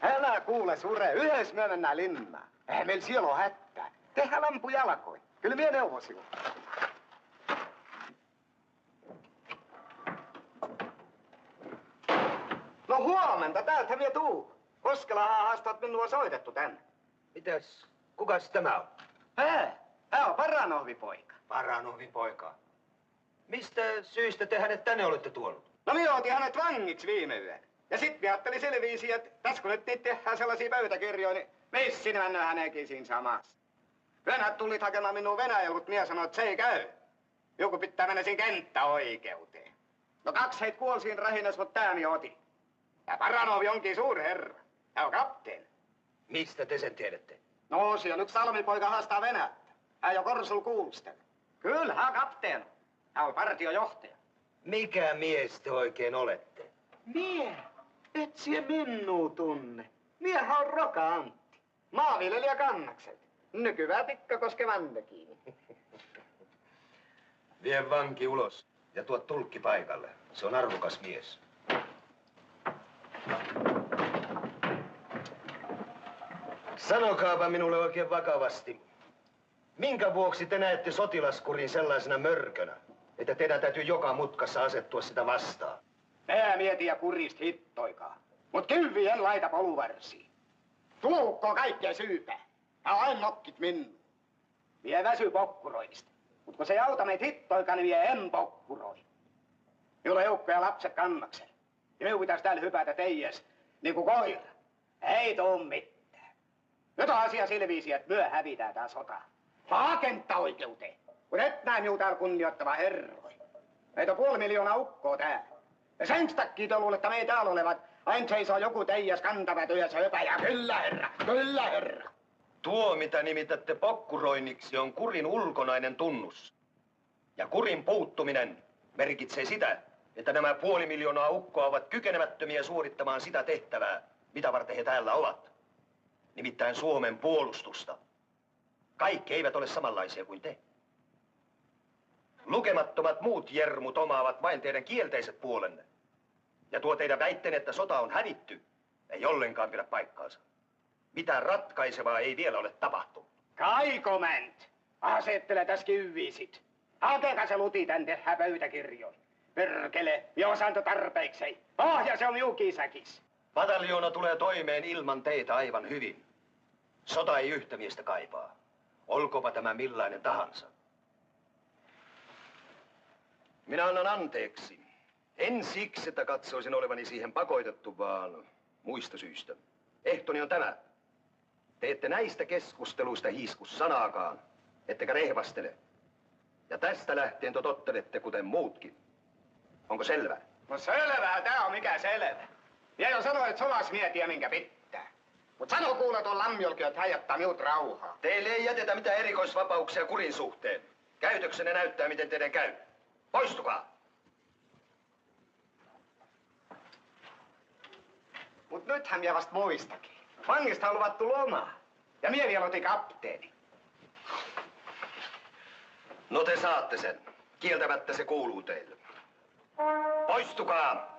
Älä kuule, Sure, yhdessä me mennään linnaan. Eihän meillä siellä ole hätää. Tehdään lampu jalkoin. Kyllä mie neuvosin. No huomenta, täältä mie tuu. Koskelahan haastat minua soitettu tänne. Mitäs? Kukas tämä on? Hän on Paranohvi-poika. Paranohvi-poika. Mistä syystä te hänet tänne olette tuonut? No minä otin hänet vangiksi viime yön. Ja sit minä ajattelin sillä viisi, että tässä kun nyt tehdään sellaisia pöytäkirjoja, niin meis sinne mennään hänenkin siinä samassa. Venät tulit hakemaan minua Venäjällä, mutta minä sanoin, että se ei käy. Joku pitää mennä siinä kenttäoikeuteen. No 2 heitä kuoli siinä rahinnassa, mutta tää minä otin. Ja Paranovi onkin suuri herra. Hän on kapteeni. Mistä te sen tiedätte? No, siellä yksi Salmipoika haastaa Venäjältä. Hän jo Korsul kuulusteli. Kyllä, hän on kapteeni. Hän on partiojohtaja. Mikä mies te oikein olette? Mie? Et sie minua tunne. Miehän on Roka Antti. Maanviljelijä Kannakset. Nykyvää Tikkakoske Vandekiin. Vie vanki ulos ja tuo tulkki paikalle. Se on arvokas mies. Sanokaapa minulle oikein vakavasti. Minkä vuoksi te näette sotilaskurin sellaisena mörkönä, että teidän täytyy joka mutkassa asettua sitä vastaan? Nää mieti ja kurist hittoikaa. Mut kyvvi en laita poluvarsiin. Tuukko kaikkea syypää. Hän aina nokkit minun. Vie väsy pokkuroista. Mut kun se ei auta meitä hittoikaa, niin vie en pokkuroi. Minulla on joukkoja lapset Kannaksella. Ja minun pitäis täällä hypätä teijäs niinku koira. Ei tuu mitään. Nyt on asia silviisi, että myö hävitään tää sota. Kenttäoikeuteen. Kun et näe minua täällä kunnioittava herroi. Meitä on 500 000 ukkoa täällä. Ja sen takia te luulet, että me täällä olevat aina seisoo joku teijäs kantava työssä höpäjä. Kyllä herra, kyllä herra. Tuo, mitä nimitätte pokkuroinniksi, on kurin ulkonainen tunnus. Ja kurin puuttuminen merkitsee sitä, että nämä 500 000 ukkoa ovat kykenemättömiä suorittamaan sitä tehtävää, mitä varten he täällä ovat. Nimittäin Suomen puolustusta. Kaikki eivät ole samanlaisia kuin te. Lukemattomat muut jermut omaavat vain teidän kielteiset puolenne. Ja tuo teidän väitteen, että sota on hävitty, ei ollenkaan pidä paikkaansa. Mitään ratkaisevaa ei vielä ole tapahtunut. Kaikoment! Asettele tässä kyviisit. Hakekaa se luti tän tehdään pöytäkirjoihin. Perkele, jo saanto tarpeeksi. Ja se on jukisäkis. Pataljoona tulee toimeen ilman teitä aivan hyvin. Sota ei yhtä miestä kaipaa. Olkoonpa tämä millainen tahansa. Minä annan anteeksi. En siksi, että katsoisin olevani siihen pakotettu, vaan muista syistä. Ehtoni on tämä. Te ette näistä keskusteluista hiisku sanaakaan, ettekä rehvastele. Ja tästä lähtien te tottelette kuten muutkin. Onko selvä? No selvää, tää on mikä selvä. Ja jo sanoin, että solas mietiä minkä pitää. Mut sano kuule tuon Lammiolkin, että hän jättää minut rauhaa. Teille ei jätetä mitään erikoisvapauksia kurin suhteen. Käytöksenne näyttää, miten teidän käy. Poistukaa! Mut nythän minä vasta muistakin. Vangista on luvattu lomaa. Ja minä vielä otin kapteeni. No te saatte sen. Kieltämättä se kuuluu teille. Poistukaa!